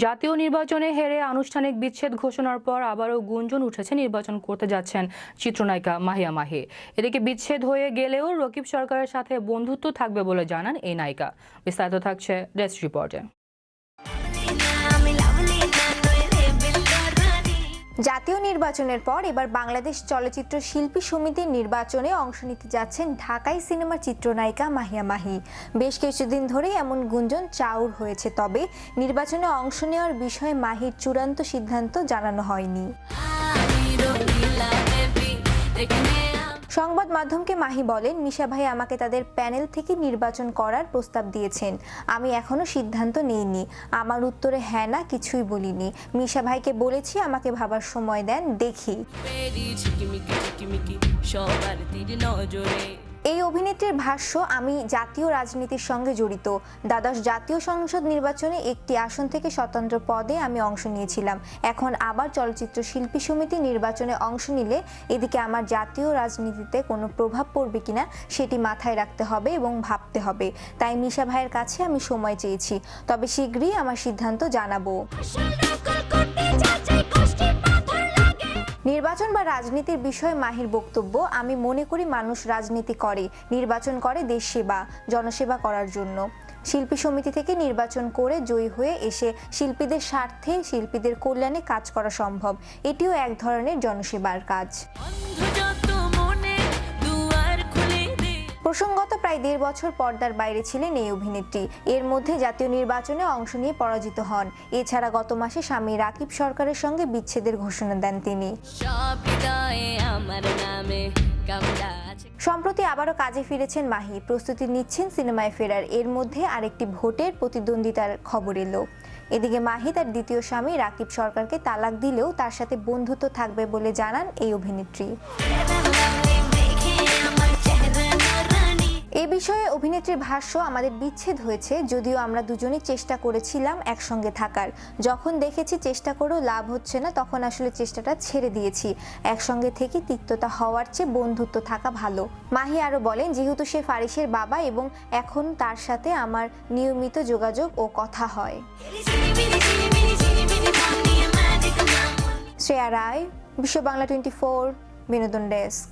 জাতীয় নির্বাচনে হেরে আনুষ্ঠানিক বিচ্ছেদ ঘোষণার পর আবারও গুঞ্জন উঠেছে নির্বাচন করতে যাচ্ছেন চিত্রনায়িকা মাহিয়া মাহি। এদিকে বিচ্ছেদ হয়ে গেলেও রকিব সরকারের সাথে বন্ধুত্ব থাকবে বলে জানান এই নায়িকা। বিস্তারিত থাকছে ডেস্ক রিপোর্টে। জাতীয় নির্বাচনের পর এবার বাংলাদেশ চলচ্চিত্র শিল্পী সমিতির নির্বাচনে অংশ নিতে যাচ্ছেন ঢাকাই সিনেমার চিত্রনায়িকা মাহিয়া মাহি। বেশ কিছুদিন ধরেই এমন গুঞ্জন চাউর হয়েছে, তবে নির্বাচনে অংশ নেওয়ার বিষয়ে মাহির চূড়ান্ত সিদ্ধান্ত জানানো হয়নি। সংবাদ মাধ্যমকে মাহি বলেন, মিশা ভাই আমাকে তাদের প্যানেল থেকে নির্বাচন করার প্রস্তাব দিয়েছেন। আমি এখনো সিদ্ধান্ত নেইনি। আমার উত্তরে হ্যাঁ না কিছুই বলিনি। মিশা ভাইকে বলেছি আমাকে ভাবার সময় দেন, দেখি। এই অভিনেত্রীর ভাষ্য, আমি জাতীয় রাজনীতির সঙ্গে জড়িত। দ্বাদশ জাতীয় সংসদ নির্বাচনে একটি আসন থেকে স্বতন্ত্র পদে আমি অংশ নিয়েছিলাম। এখন আবার চলচ্চিত্র শিল্পী সমিতি নির্বাচনে অংশ নিলে এদিকে আমার জাতীয় রাজনীতিতে কোনো প্রভাব পড়বে কিনা সেটি মাথায় রাখতে হবে এবং ভাবতে হবে। তাই মিশা ভাইয়ের কাছে আমি সময় চেয়েছি, তবে শীঘ্রই আমার সিদ্ধান্ত জানাবো। নির্বাচন বা রাজনীতির বিষয়ে মাহির বক্তব্য, আমি মনে করি মানুষ রাজনীতি করে, নির্বাচন করে দেশ সেবা, জনসেবা করার জন্য। শিল্পী সমিতি থেকে নির্বাচন করে জয়ী হয়ে এসে শিল্পীদের স্বার্থে, শিল্পীদের কল্যাণে কাজ করা সম্ভব। এটিও এক ধরনের জনসেবার কাজ। প্রসঙ্গত, প্রায় 1.5 বছর পর্দার বাইরে ছিলেন এই অভিনেত্রী। এর মধ্যে জাতীয় নির্বাচনে অংশ নিয়ে পরাজিত হন। এছাড়া গত মাসে স্বামী রাকিব সরকারের সঙ্গে বিচ্ছেদের ঘোষণা দেন তিনি। সম্প্রতি আবারও কাজে ফিরেছেন মাহি, প্রস্তুতি নিচ্ছেন সিনেমায় ফেরার। এর মধ্যে আরেকটি ভোটের প্রতিদ্বন্দ্বিতার খবর এলো। এদিকে মাহি তার দ্বিতীয় স্বামী রাকিব সরকারকে তালাক দিলেও তার সাথে বন্ধুত্ব থাকবে বলে জানান এই অভিনেত্রী। এ বিষয়ে অভিনেত্রীর ভাষ্য, আমাদের বিচ্ছেদ হয়েছে, যদিও আমরা দুজনেই চেষ্টা করেছিলাম একসঙ্গে থাকার। যখন দেখেছি চেষ্টা করেও লাভ হচ্ছে না, তখন আসলে চেষ্টাটা ছেড়ে দিয়েছি। একসঙ্গে থেকে তিক্ততা হওয়ার চেয়ে বন্ধুত্ব থাকা ভালো। মাহি আরও বলেন, যেহেতু সে ফারিসের বাবা এবং এখন তার সাথে আমার নিয়মিত যোগাযোগ ও কথা হয়। শ্রেয়া রায়, বিশ্ব বাংলা 24, বিনোদন ডেস্ক।